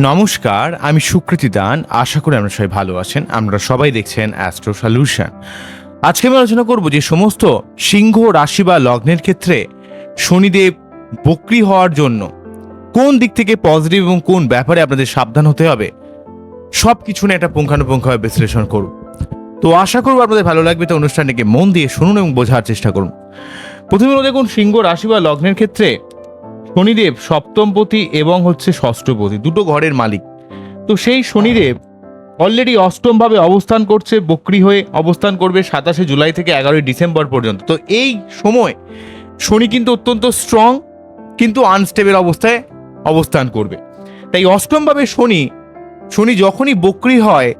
নমস্কার, আমি সুকৃতি দান। আশা করি আপনারা সবাই ভালো আছেন। আমরা সবাই দেখছেন অ্যাস্ট্রো সলিউশন। আজকে আমি আলোচনা করব যে সমস্ত সিংহ রাশি বা লগ্নের ক্ষেত্রে শনিদেব বক্রী হওয়ার জন্য কোন দিক থেকে পজিটিভ এবং কোন ব্যাপারে আপনাদের সাবধান হতে হবে, সব কিছু নিয়ে একটা পুঙ্খানুপুঙ্খভাবে বিশ্লেষণ করব। তো আশা করব আপনাদের ভালো লাগবে। তো অনুষ্ঠানটিকে মন দিয়ে শুনুন এবং বোঝার চেষ্টা করুন। প্রথমে দেখুন, সিংহ রাশি বা লগ্নের ক্ষেত্রে শনিদেব সপ্তমপতি এবং ষষ্ঠপতি, দুটো ঘরের মালিক। তো সেই শনিদেব অলরেডি অষ্টমভাবে অবস্থান করছে, বক্রী হয়ে অবস্থান করবে 27শে জুলাই থেকে 11ই ডিসেম্বর পর্যন্ত। তো এই সময় শনি কিন্তু অত্যন্ত স্ট্রং কিন্তু আনস্টেবল অবস্থায় অবস্থান করবে। তাই অষ্টমভাবে শনি যখনই বক্রী হয়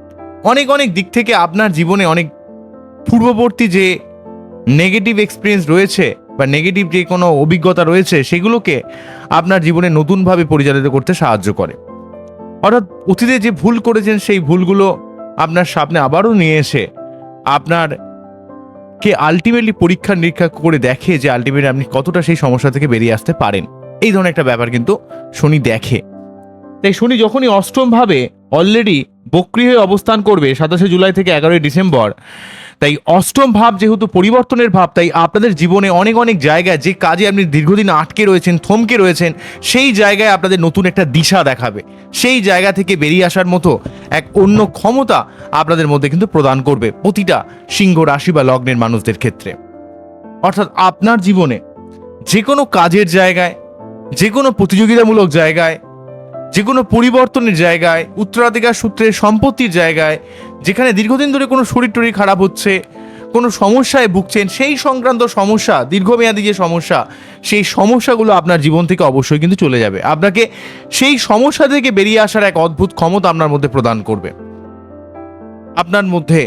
অনেক অনেক দিক থেকে আপনার জীবনে অনেক পূর্ববর্তী যে নেগেটিভ এক্সপিরিয়েন্স রয়েছে বা নেগেটিভ যে কোনো অভিজ্ঞতা রয়েছে সেগুলোকে আপনার জীবনে নতুনভাবে পরিচালিত করতে সাহায্য করে। অর্থাৎ অতীতে যে ভুল করেছেন সেই ভুলগুলো আপনার সামনে আবারও নিয়ে এসে আপনার কে আলটিমেটলি পরীক্ষা নিরীক্ষা করে দেখে যে আলটিমেটলি আপনি কতটা সেই সমস্যা থেকে বেরিয়ে আসতে পারেন। এই ধরনের একটা ব্যাপার কিন্তু শনি দেখে। তাই শনি যখনই অষ্টমভাবে অলরেডি বক্রী হয়ে অবস্থান করবে 27শে জুলাই থেকে 11ই ডিসেম্বর, তাই অষ্টম ভাব যেহেতু পরিবর্তনের ভাব, তাই আপনাদের জীবনে অনেক অনেক জায়গায় যে কাজে আপনি দীর্ঘদিন আটকে রয়েছেন, থমকে রয়েছেন, সেই জায়গায় আপনাদের নতুন একটা দিশা দেখাবে। সেই জায়গা থেকে বেরিয়ে আসার মতো এক অন্য ক্ষমতা আপনাদের মধ্যে কিন্তু প্রদান করবে প্রতিটা সিংহ রাশি বা লগ্নের মানুষদের ক্ষেত্রে। অর্থাৎ আপনার জীবনে যে কোনো কাজের জায়গায়, যে কোনো প্রতিযোগিতামূলক জায়গায়, যে কোনো পরিবর্তনের জায়গায়, উত্তরাধিকার সূত্রে সম্পত্তির জায়গায়, যেখানে দীর্ঘদিন ধরে কোনো শরীর টরীর খারাপ হচ্ছে, কোনো সমস্যায় ভুগছেন, সেই সংক্রান্ত সমস্যা, দীর্ঘমেয়াদী যে সমস্যা, সেই সমস্যাগুলো আপনার জীবন থেকে অবশ্যই কিন্তু চলে যাবে। আপনাকে সেই সমস্যা থেকে বেরিয়ে আসার এক অদ্ভুত ক্ষমতা আপনার মধ্যে প্রদান করবে। আপনার মধ্যে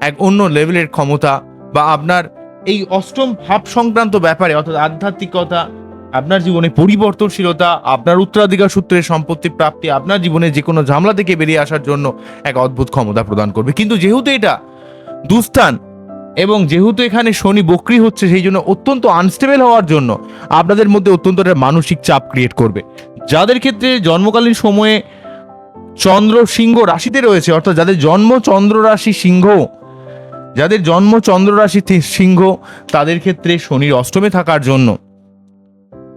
এক অন্য লেভেলের ক্ষমতা বা আপনার এই অষ্টম ভাব সংক্রান্ত ব্যাপারে, অর্থাৎ আধ্যাত্মিকতা, আপনার জীবনে পরিবর্তনশীলতা, আপনার উত্তরাধিকার সূত্রে সম্পত্তি প্রাপ্তি, আপনার জীবনে যে কোনো ঝামেলা থেকে বেরিয়ে আসার জন্য এক অদ্ভুত ক্ষমতা প্রদান করবে। কিন্তু যেহেতু এটা দুস্থান এবং যেহেতু এখানে শনি বক্রী হচ্ছে, সেই জন্য অত্যন্ত আনস্টেবল হওয়ার জন্য আপনাদের মধ্যে অত্যন্ত একটা মানসিক চাপ ক্রিয়েট করবে। যাদের ক্ষেত্রে জন্মকালীন সময়ে চন্দ্র সিংহ রাশিতে রয়েছে, অর্থাৎ যাদের জন্ম চন্দ্র রাশি সিংহ, যাদের জন্ম চন্দ্র রাশি সিংহ, তাদের ক্ষেত্রে শনির অষ্টমে থাকার জন্য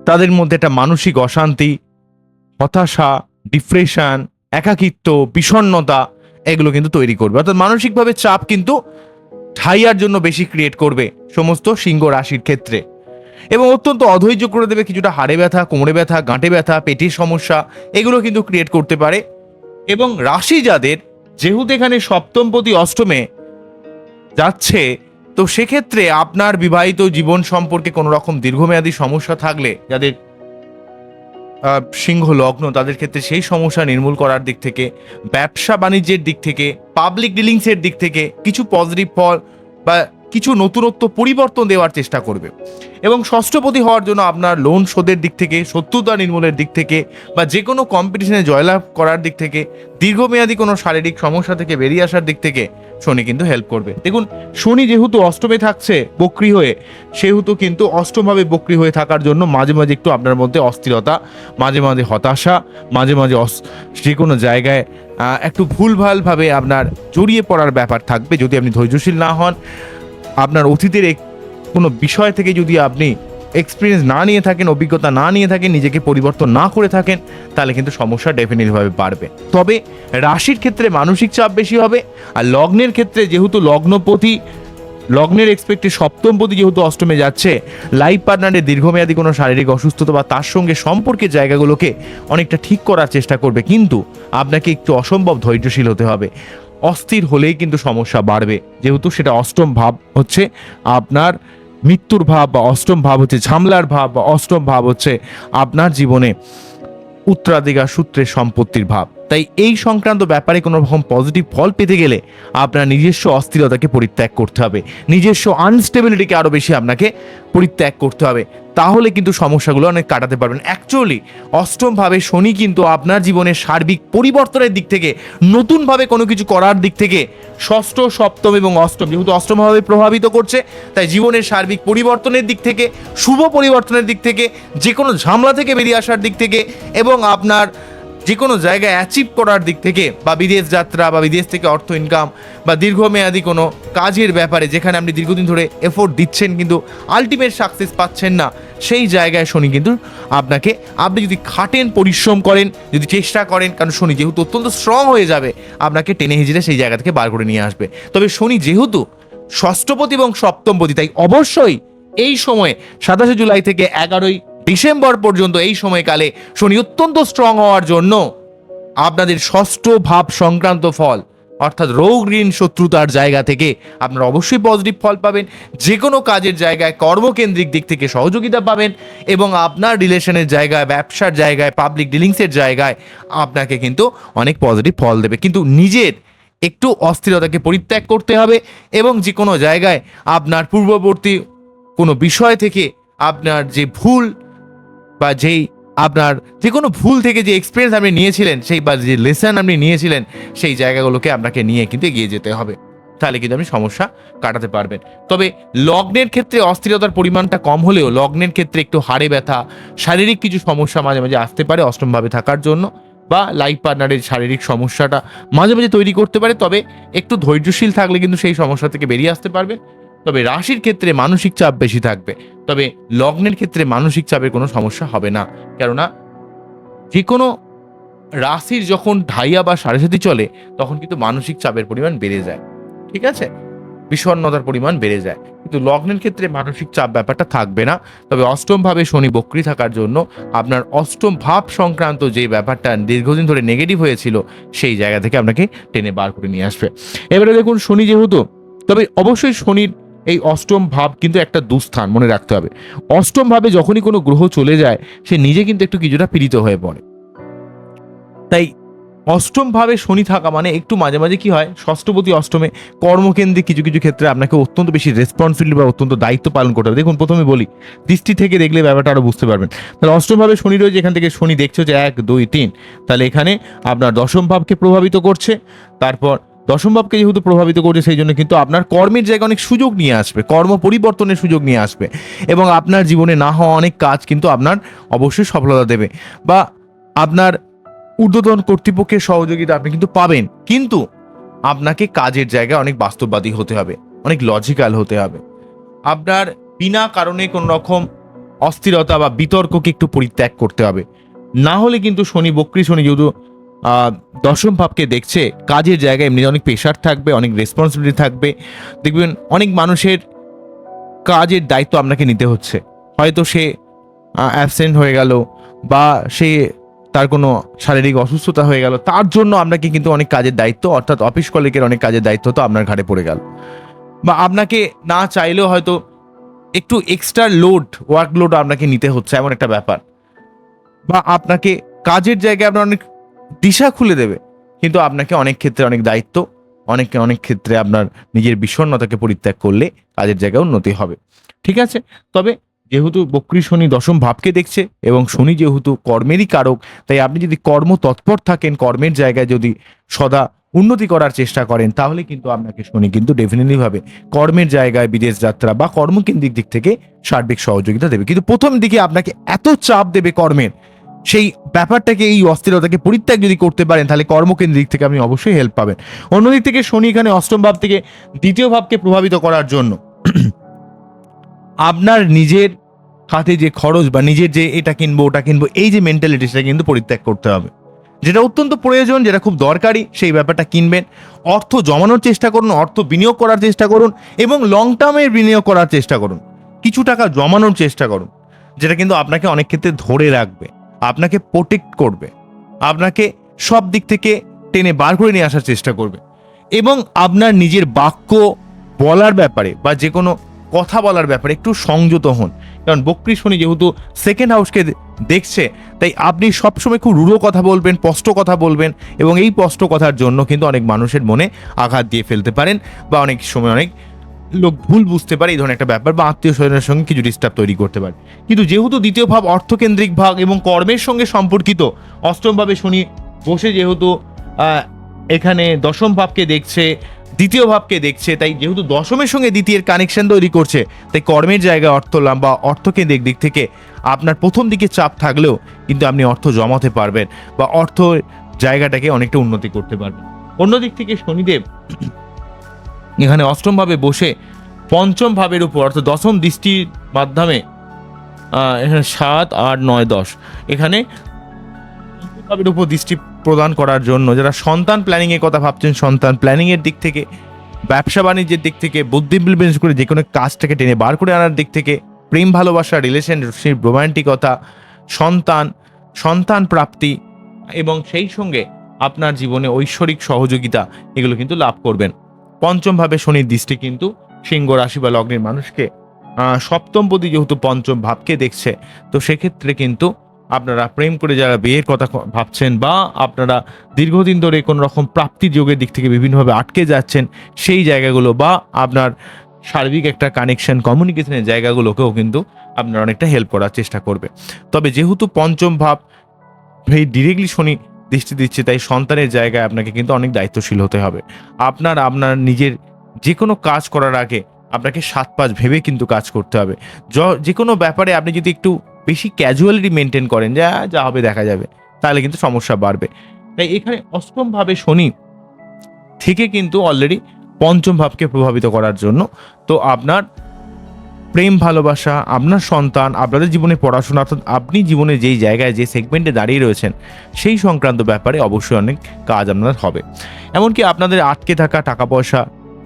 তাদের মধ্যে একটা মানসিক অশান্তি, হতাশা, ডিপ্রেশন, একাকিত্ব, বিষণ্ণতা এগুলো কিন্তু তৈরি করবে। অর্থাৎ মানসিকভাবে চাপ কিন্তু ঢাইয়ার জন্য বেশি ক্রিয়েট করবে সমস্ত সিংহ রাশির ক্ষেত্রে, এবং অত্যন্ত অধৈর্য করে দেবে। কিছুটা হাড়ে ব্যথা, কোমরে ব্যথা, গাঁটে ব্যথা, পেটের সমস্যা এগুলো কিন্তু ক্রিয়েট করতে পারে। এবং রাশি যাদের যেহেতু এখানে সপ্তমপতি অষ্টমে যাচ্ছে, তো সেক্ষেত্রে আপনার বিবাহিত জীবন সম্পর্কে কোনো রকম দীর্ঘমেয়াদী সমস্যা থাকলে, যাদের সিংহ লগ্ন, তাদের ক্ষেত্রে সেই সমস্যা নির্মূল করার দিক থেকে, ব্যবসা বাণিজ্যের দিক থেকে, পাবলিক ডিলিংসের দিক থেকে কিছু পজিটিভ ফল বা কিছু নতুনত্ব পরিবর্তন দেওয়ার চেষ্টা করবে। এবং ষষ্ঠপতি হওয়ার জন্য আপনার লোন শোধের দিক থেকে, শত্রুতা নির্মূলের দিক থেকে, বা যে কোনো কম্পিটিশনে জয়লাভ করার দিক থেকে, দীর্ঘমেয়াদী কোনো শারীরিক সমস্যা থেকে বেরিয়ে আসার দিক থেকে শনি কিন্তু হেল্প করবে। দেখুন, শনি যেহেতু অষ্টমে থাকছে বক্রী হয়ে, সেহেতু কিন্তু অষ্টমভাবে বক্রী হয়ে থাকার জন্য মাঝে মাঝে একটু আপনার মধ্যে অস্থিরতা, মাঝে মাঝে হতাশা, মাঝে মাঝে যে কোনো জায়গায় একটু ভুলভালভাবে আপনার জড়িয়ে পড়ার ব্যাপার থাকবে যদি আপনি ধৈর্যশীল না হন। আপনার অতীতের কোনো বিষয় থেকে যদি আপনি এক্সপিরিয়েন্স না নিয়ে থাকেন, অভিজ্ঞতা না নিয়ে থাকেন, নিজেকে পরিবর্তন না করে থাকেন, তাহলে কিন্তু সমস্যা ডেফিনেটলিভাবে বাড়বে। তবে রাশির ক্ষেত্রে মানসিক চাপ বেশি হবে, আর লগ্নের ক্ষেত্রে যেহেতু লগ্নের এক্সপেক্টে সপ্তমপতি যেহেতু অষ্টমে যাচ্ছে, লাইফ পার্টনারের দীর্ঘমেয়াদী কোনো শারীরিক অসুস্থতা বা তার সঙ্গে সম্পর্কের জায়গাগুলোকে অনেকটা ঠিক করার চেষ্টা করবে। কিন্তু আপনাকে একটু অসম্ভব ধৈর্যশীল হতে হবে। অস্থির হলেই কিন্তু সমস্যা বাড়বে, যেহেতু সেটা অষ্টম ভাব হচ্ছে আপনার মৃত্যুর ভাব, বা অষ্টম ভাব হচ্ছে ঝামেলার ভাব, বা অষ্টম ভাব হচ্ছে আপনার জীবনে উত্তরাধিকার সূত্রে সম্পত্তির ভাব। তাই এই সংক্রান্ত ব্যাপারে কোনো রকম পজিটিভ ফল পেতে গেলে আপনার নিজস্ব অস্থিরতাকে পরিত্যাগ করতে হবে, নিজস্ব আনস্টেবিলিটিকে আরও বেশি আপনাকে পরিত্যাগ করতে হবে। তাহলে কিন্তু সমস্যাগুলো অনেক কাটাতে পারবেন। অ্যাকচুয়ালি অষ্টমভাবে শনি কিন্তু আপনার জীবনের সার্বিক পরিবর্তনের দিক থেকে, নতুনভাবে কোনো কিছু করার দিক থেকে, ষষ্ঠ, সপ্তম এবং অষ্টম যেহেতু অষ্টমভাবে প্রভাবিত করছে, তাই জীবনের সার্বিক পরিবর্তনের দিক থেকে, শুভ পরিবর্তনের দিক থেকে, যে কোনো ঝামেলা থেকে বেরিয়ে আসার দিক থেকে, এবং আপনার যে কোনো জায়গায় অ্যাচিভ করার দিক থেকে বা বিদেশ যাত্রা বা বিদেশ থেকে অর্থ ইনকাম বা দীর্ঘমেয়াদী কোনো কাজের ব্যাপারে যেখানে আপনি দীর্ঘদিন ধরে এফোর্ট দিচ্ছেন কিন্তু আলটিমেট সাকসেস পাচ্ছেন না, সেই জায়গায় শনি কিন্তু আপনি যদি খাটেন, পরিশ্রম করেন, যদি চেষ্টা করেন, কারণ শনি যেহেতু অত্যন্ত স্ট্রং হয়ে যাবে আপনাকে টেনে হিজড়ে সেই জায়গা থেকে বার করে নিয়ে আসবে। তবে শনি যেহেতু ষষ্ঠপতি এবং সপ্তমপতি, তাই অবশ্যই এই সময়ে 27 জুলাই থেকে 11ই ডিসেম্বর পর্যন্ত এই সময়কালে শনি অত্যন্ত স্ট্রং হওয়ার জন্য আপনাদের ষষ্ঠ ভাব সংক্রান্ত ফল অর্থাৎ রোগ ঋণ শত্রুতার জায়গা থেকে আপনারা অবশ্যই পজিটিভ ফল পাবেন, যে কোনো কাজের জায়গায় কর্মকেন্দ্রিক দিক থেকে সহযোগিতা পাবেন এবং আপনার রিলেশনের জায়গায়, ব্যবসার জায়গায়, পাবলিক ডিলিংসের জায়গায় আপনাকে কিন্তু অনেক পজিটিভ ফল দেবে। কিন্তু নিজের একটু অস্থিরতাকে পরিত্যাগ করতে হবে এবং যে কোনো জায়গায় আপনার পূর্ববর্তী কোনো বিষয় থেকে আপনার যে ভুল বা যেই আপনার যে কোনো ভুল থেকে যে এক্সপিরিয়েন্স আপনি নিয়েছিলেন, সেই বা যে লেসন আপনি নিয়েছিলেন, সেই জায়গাগুলোকে আপনাকে নিয়ে কিন্তু এগিয়ে যেতে হবে, তাহলে কিন্তু আপনি সমস্যা কাটাতে পারবেন। তবে লগ্নের ক্ষেত্রে অস্থিরতার পরিমাণটা কম হলেও লগ্নের ক্ষেত্রে একটু হাড়ে ব্যথা, শারীরিক কিছু সমস্যা মাঝে মাঝে আসতে পারে অষ্টমভাবে থাকার জন্য, বা লাইফ পার্টনারের শারীরিক সমস্যাটা মাঝে মাঝে তৈরি করতে পারে। তবে একটু ধৈর্যশীল থাকলে কিন্তু সেই সমস্যা থেকে বেরিয়ে আসতে পারবেন। তবে রাশির ক্ষেত্রে মানসিক চাপ বেশি থাকবে, তবে লগ্নের ক্ষেত্রে মানসিক চাপের কোনো সমস্যা হবে না, কেননা যে কোনো রাশির যখন ঢাইয়া বা সাড়ে সাথী চলে তখন কিন্তু মানসিক চাপের পরিমাণ বেড়ে যায়, ঠিক আছে, বিষণ্ণতার পরিমাণ বেড়ে যায়। কিন্তু লগ্নের ক্ষেত্রে মানসিক চাপ ব্যাপারটা থাকবে না। তবে অষ্টম ভাবে শনি বক্রী থাকার জন্য আপনার অষ্টম ভাব সংক্রান্ত যে ব্যাপারটা দীর্ঘদিন ধরে নেগেটিভ হয়েছিল সেই জায়গা থেকে আপনাকে টেনে বার করে নিয়ে আসবে। এবারে দেখুন শনি যেহেতু, তবে অবশ্যই শনির এই অষ্টম ভাব কিন্তু একটা দুস্থান, মনে রাখতে হবে। অষ্টম ভাবে যখনই কোনো গ্রহ চলে যায় সে নিজে কিন্তু একটু কিছুটা পীড়িত হয়ে পড়ে। তাই অষ্টম ভাবে শনি থাকা মানে একটু মাঝে মাঝে কি হয়, ষষ্ঠপতি অষ্টমে কর্মকেন্দ্রিক কিছু কিছু ক্ষেত্রে আপনাকে অত্যন্ত বেশি রেসপন্সিবিলিটি বা অত্যন্ত দায়িত্ব পালন করতে হবে। দেখুন প্রথমে বলি, দৃষ্টি থেকে দেখলে ব্যাপারটা আরো বুঝতে পারবেন। তাহলে অষ্টম ভাবে শনি রয়েছে, এখান থেকে শনি দেখছো যে 1 2 3, তাহলে এখানে আপনার দশম ভাবকে প্রভাবিত করছে। তারপর দশম ভাবকে যেহেতু প্রভাবিত করছে সেই জন্য কিন্তু আপনার কর্মের জায়গায় অনেক সুযোগ নিয়ে আসবে, কর্ম পরিবর্তনের সুযোগ নিয়ে আসবে এবং আপনার জীবনে না হওয়া অনেক কাজ কিন্তু আপনার অবশ্যই সফলতা দেবে, বা আপনার ঊর্ধ্বতন কর্তৃপক্ষের সহযোগিতা আপনি কিন্তু পাবেন। কিন্তু আপনাকে কাজের জায়গায় অনেক বাস্তববাদী হতে হবে, অনেক লজিক্যাল হতে হবে। আপনার বিনা কারণে কোনো রকম অস্থিরতা বা বিতর্ককে একটু পরিত্যাগ করতে হবে, না হলে কিন্তু শনি বক্রী শনি যেহেতু দশম ভাবকে দেখছে, কাজের জায়গায় এমনি অনেক প্রেশার থাকবে, অনেক রেসপন্সিবিলিটি থাকবে। দেখবেন অনেক মানুষের কাজের দায়িত্ব আপনাকে নিতে হচ্ছে, হয়তো সে অ্যাবসেন্ট হয়ে গেল বা সে তার কোনো শারীরিক অসুস্থতা হয়ে গেল, তার জন্য আপনাকে কিন্তু অনেক কাজের দায়িত্ব, অর্থাৎ অফিস কলিগের অনেক কাজের দায়িত্ব তো আপনার ঘাড়ে পড়ে গেল, বা আপনাকে না চাইলেও হয়তো একটু এক্সট্রা ওয়ার্কলোড আপনাকে নিতে হচ্ছে, এমন একটা ব্যাপার। বা আপনাকে কাজের জায়গায় আপনার অনেক দিশা খুলে দেবে, কিন্তু আপনাকে অনেক ক্ষেত্রে অনেক দায়িত্ব, অনেক ক্ষেত্রে আপনার নিজের বিষণ্ণতাকে পরিত্যাগ করলে কাজের জায়গায় উন্নতি হবে, ঠিক আছে। তবে যেহেতু বক্রী শনি দশম ভাবকে দেখছে এবং শনি যেহেতু কর্মেরই কারক, তাই আপনি যদি কর্ম তৎপর থাকেন, কর্মের জায়গায় যদি সদা উন্নতি করার চেষ্টা করেন, তাহলে কিন্তু আপনাকে শনি কিন্তু ডেফিনেটলি ভাবে কর্মের জায়গায় বিদেশ যাত্রা বা কর্মকেন্দ্রিক দিক থেকে সার্বিক সহযোগিতা দেবে। কিন্তু প্রথম দিকে আপনাকে এত চাপ দেবে কর্মের, সেই ব্যাপারটাকে, এই অস্থিরতাকে পরিত্যাগ যদি করতে পারেন তাহলে কর্মকেন্দ্রিক থেকে আপনি অবশ্যই হেল্প পাবেন। অন্যদিক থেকে শনি এখানে অষ্টম ভাব থেকে দ্বিতীয় ভাবকে প্রভাবিত করার জন্য আপনার নিজের হাতে যে খরচ বা নিজের যে এটা কিনবো ওটা কিনবো এই যে মেন্টালিটি, সেটা কিন্তু পরিত্যাগ করতে হবে। যেটা অত্যন্ত প্রয়োজন, যেটা খুব দরকারি, সেই ব্যাপারটা কিনবেন। অর্থ জমানোর চেষ্টা করুন, অর্থ বিনিয়োগ করার চেষ্টা করুন এবং লং টার্মের বিনিয়োগ করার চেষ্টা করুন। কিছু টাকা জমানোর চেষ্টা করুন, যেটা কিন্তু আপনাকে অনেক ক্ষেত্রে ধরে রাখবে, আপনাকে প্রোটেক্ট করবে, আপনাকে সব দিক থেকে টেনে বার করে নিয়ে আসার চেষ্টা করবে। এবং আপনার নিজের বাক্য বলার ব্যাপারে বা যে কোনো কথা বলার ব্যাপারে একটু সংযত হন, কারণ বক্রী শনি যেহেতু সেকেন্ড হাউসকে দেখছে, তাই আপনি সবসময় খুব রূঢ় কথা বলবেন, স্পষ্ট কথা বলবেন এবং এই স্পষ্ট কথার জন্য কিন্তু অনেক মানুষের মনে আঘাত দিয়ে ফেলতে পারেন, বা অনেক সময় অনেক লোক ভুল বুঝতে পারে এই ধরনের একটা ব্যাপার, বা আত্মীয় স্বজনের সঙ্গে কিছু ডিস্টার্ব তৈরি করতে পারে। কিন্তু যেহেতু দ্বিতীয় ভাব অর্থকেন্দ্রিক ভাগ এবং কর্মের সঙ্গে সম্পর্কিত, অষ্টম ভাবে শনি বসে যেহেতু এখানে দশম ভাবকে দেখছে, দ্বিতীয় ভাবকে দেখছে, তাই যেহেতু দশমের সঙ্গে দ্বিতীয়ের কানেকশন তৈরি করছে, তাই কর্মের জায়গায় অর্থ লাভ বা অর্থকেন্দ্রিক দিক থেকে আপনার প্রথম দিকে চাপ থাকলেও কিন্তু আপনি অর্থ জমাতে পারবেন বা অর্থ জায়গাটাকে অনেকটা উন্নতি করতে পারবেন। অন্যদিক থেকে শনিদেব এখানে অষ্টম ভাবে বসে পঞ্চম ভাবের উপর অর্থাৎ দশম দৃষ্টির মাধ্যমে এখানে 7, 8, 9, 10 এখানে ভাবের উপর দৃষ্টি প্রদান করার জন্য যারা সন্তান প্ল্যানিং এর কথা ভাবছেন, সন্তান প্ল্যানিং এর দিক থেকে, ব্যবসা বাণিজ্যের দিক থেকে, বুদ্ধি বিবেচনা করে যে কোনো কাজটাকে টেনে বার করে আনার দিক থেকে, প্রেম ভালোবাসা, রিলেশনশিপ, রোমান্টিকতা, সন্তান প্রাপ্তি এবং সেই সঙ্গে আপনার জীবনে ঐশ্বরিক সহযোগিতা এগুলো কিন্তু লাভ করবেন। পঞ্চম ভাবে শনির দৃষ্টি কিন্তু সিংহ রাশি বা লগ্নের মানুষকে সপ্তমপতি যেহেতু পঞ্চম ভাবকে দেখছে, তো সেক্ষেত্রে কিন্তু আপনারা প্রেম করে যারা বিয়ের কথা ভাবছেন বা আপনারা দীর্ঘদিন ধরে কোনো রকম প্রাপ্তি যোগের দিক থেকে বিভিন্নভাবে আটকে যাচ্ছেন, সেই জায়গাগুলো বা আপনার সার্বিক একটা কানেকশন কমিউনিকেশনের জায়গাগুলোকেও কিন্তু আপনারা অনেকটা হেল্প করার চেষ্টা করবে। তবে যেহেতু পঞ্চম ভাব ডিরেক্টলি শনি দৃষ্টি দিচ্ছে, তাই সন্তানের জায়গায় আপনাকে কিন্তু অনেক দায়িত্বশীল হতে হবে। আপনার নিজের যে কোনো কাজ করার আগে আপনাকে 7-5 ভেবে কিন্তু কাজ করতে হবে। যে কোনো ব্যাপারে আপনি যদি একটু বেশি ক্যাজুয়ালিটি মেনটেন করেন, যা হবে দেখা যাবে, তাহলে কিন্তু সমস্যা বাড়বে। তাই এখানে অষ্টম ভাবে শনি থেকে কিন্তু অলরেডি পঞ্চম ভাবকে প্রভাবিত করার জন্য, তো আপনার প্রেম ভালোবাসা, আপনার সন্তান, আপনাদের জীবনে পড়াশোনা, অর্থাৎ আপনি জীবনে যেই জায়গায় যে সেগমেন্টে দাঁড়িয়ে রয়েছেন সেই সংক্রান্ত ব্যাপারে অবশ্যই অনেক কাজ আপনার হবে। এমনকি আপনাদের আটকে থাকা টাকা পয়সা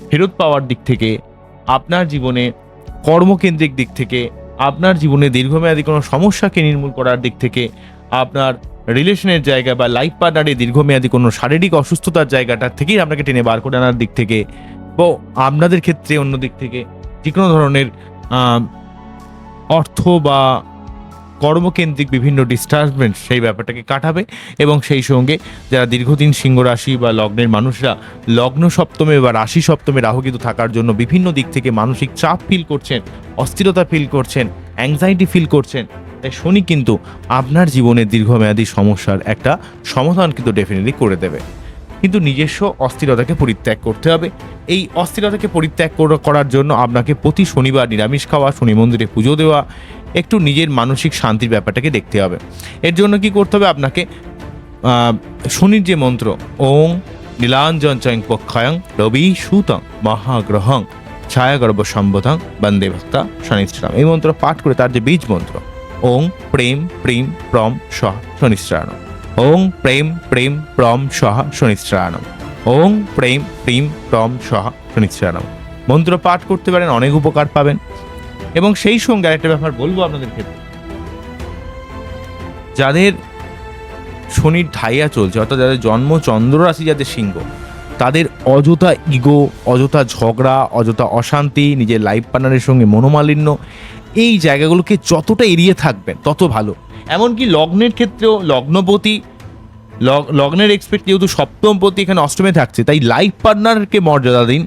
ফেরত পাওয়ার দিক থেকে, আপনার জীবনে কর্মকেন্দ্রিক দিক থেকে, আপনার জীবনে দীর্ঘমেয়াদী কোনো সমস্যাকে নির্মূল করার দিক থেকে, আপনার রিলেশনের জায়গা বা লাইফ পার্টনারে দীর্ঘমেয়াদী কোনো শারীরিক অসুস্থতার জায়গাটা থেকেই আপনাকে টেনে বার করে আনার দিক থেকে, বা আপনাদের ক্ষেত্রে অন্য দিক থেকে যে কোনো ধরনের অর্থ বা কর্মকেন্দ্রিক বিভিন্ন ডিস্টার্বেন্স সেই ব্যাপারটাকে কাটাবে। এবং সেই সঙ্গে যারা দীর্ঘদিন সিংহ রাশি বা লগ্নের মানুষরা লগ্ন সপ্তমে বা রাশি সপ্তমে রাহু কেতু থাকার জন্য বিভিন্ন দিক থেকে মানসিক চাপ ফিল করছেন, অস্থিরতা ফিল করছেন, অ্যাংজাইটি ফিল করছেন, তাই শনি কিন্তু আপনার জীবনের দীর্ঘমেয়াদী সমস্যার একটা সমাধান কিন্তু ডেফিনেটলি করে দেবে। কিন্তু নিজস্ব অস্থিরতাকে পরিত্যাগ করতে হবে। এই অস্থিরতাকে পরিত্যাগ করার জন্য আপনাকে প্রতি শনিবার নিরামিষ খাওয়া, শনি মন্দিরে পুজো দেওয়া, একটু নিজের মানসিক শান্তির ব্যাপারটাকে দেখতে হবে। এর জন্য কি করতে হবে, আপনাকে শনির যে মন্ত্র ওং নীলাঞ্জন চয়ং পক্ষয়ং রবি সুতং মহাগ্রহং ছায়াগর্ভ সম্বোধং বন্দে ভক্তা শনিশ্রাম, এই মন্ত্র পাঠ করে তার যে বীজ মন্ত্র ওং প্রেম প্রেম প্রম সহ শনিশ্রায়ণম, ওং প্রেম প্রেম প্রম সহ শনিশ্রায়ণম, ওং প্রেম প্রেম প্রম সহ শনিশ্রায়ণম মন্ত্র পাঠ করতে পারেন, অনেক উপকার পাবেন। এবং সেই সঙ্গে আরেকটা ব্যাপার বলবো আপনাদের ক্ষেত্রে, যাদের শনির ঢাইয়া চলছে, অর্থাৎ যাদের জন্ম চন্দ্র রাশি, যাদের সিংহ, তাদের অযথা ইগো, অযথা ঝগড়া, অযথা অশান্তি, নিজের লাইফ পার্টনারের সঙ্গে মনোমালিন্য, এই জায়গাগুলোকে যতটা এড়িয়ে থাকবেন তত ভালো। এমনকি লগ্নের ক্ষেত্রেও লগ্নের এক্সপেক্ট যেহেতু সপ্তমপতি এখানে অষ্টমে থাকছে, তাই লাইফ পার্টনারকে মর্যাদা দিন,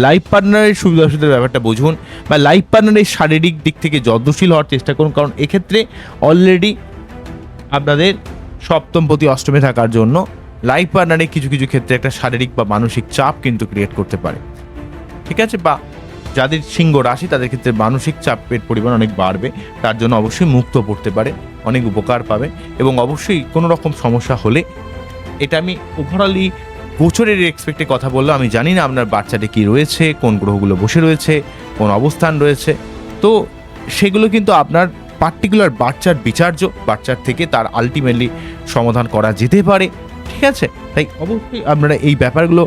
লাইফ পার্টনারের সুবিধা অসুবিধার ব্যাপারটা বুঝুন, বা লাইফ পার্টনারের শারীরিক দিক থেকে যত্নশীল হওয়ার চেষ্টা করুন। কারণ এক্ষেত্রে অলরেডি আপনাদের সপ্তমপতি অষ্টমে থাকার জন্য লাইফ পার্টনারে কিছু কিছু ক্ষেত্রে একটা শারীরিক বা মানসিক চাপ কিন্তু ক্রিয়েট করতে পারে, ঠিক আছে? বা যাদের সিংহ রাশি তাদের ক্ষেত্রে মানসিক চাপের পরিমাণ অনেক বাড়বে, তার জন্য অবশ্যই মুক্ত পড়তে পারে, অনেক উপকার পাবে। এবং অবশ্যই কোনো রকম সমস্যা হলে, এটা আমি ওভারঅলি গোচরের এক্সপেক্টে কথা বললাম, আমি জানি না আপনার বাচ্চাটি কী রয়েছে, কোন গ্রহগুলো বসে রয়েছে, কোন অবস্থান রয়েছে, তো সেগুলো কিন্তু আপনার পার্টিকুলার বাচ্চার বিচার্য, বাচ্চার থেকে তার আলটিমেটলি সমাধান করা যেতে পারে, ঠিক আছে? তাই অবশ্যই আপনারা এই ব্যাপারগুলো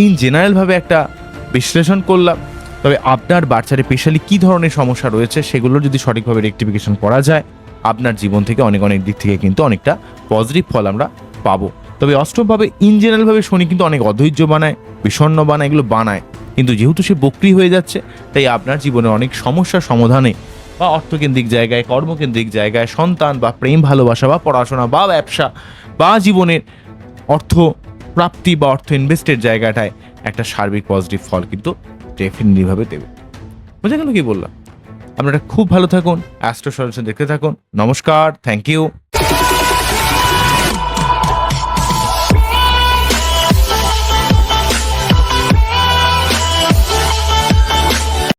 ইন জেনারেলভাবে একটা বিশ্লেষণ করলাম। তবে আপনার বাচ্চার স্পেশালি কী ধরনের সমস্যা রয়েছে সেগুলো যদি সঠিকভাবে রেকটিফিকেশন করা যায়, আপনার জীবন থেকে অনেক দিক থেকে কিন্তু অনেকটা পজিটিভ ফল আমরা পাবো। তবে অষ্টমভাবে ইন জেনারেলভাবে শনি কিন্তু অনেক অধৈর্য বানায়, বিষণ্ণ বানায়, এগুলো বানায়, কিন্তু যেহেতু সে বক্রি হয়ে যাচ্ছে, তাই আপনার জীবনে অনেক সমস্যার সমাধানে বা অর্থকেন্দ্রিক জায়গায়, কর্মকেন্দ্রিক জায়গায়, সন্তান বা প্রেম ভালোবাসা বা পড়াশোনা বা ব্যবসা বা জীবনের অর্থ প্রাপ্তি বা অর্থ ইনভেস্টের জায়গাটায় একটা সার্বিক পজিটিভ ফল কিন্তু ডেফিনেটলিভাবে দেবে। বোঝা গেল কি বললাম? আপনারা খুব ভালো থাকুন, অ্যাস্ট্রো সলিউশন দেখতে থাকুন। নমস্কার, থ্যাংক ইউ।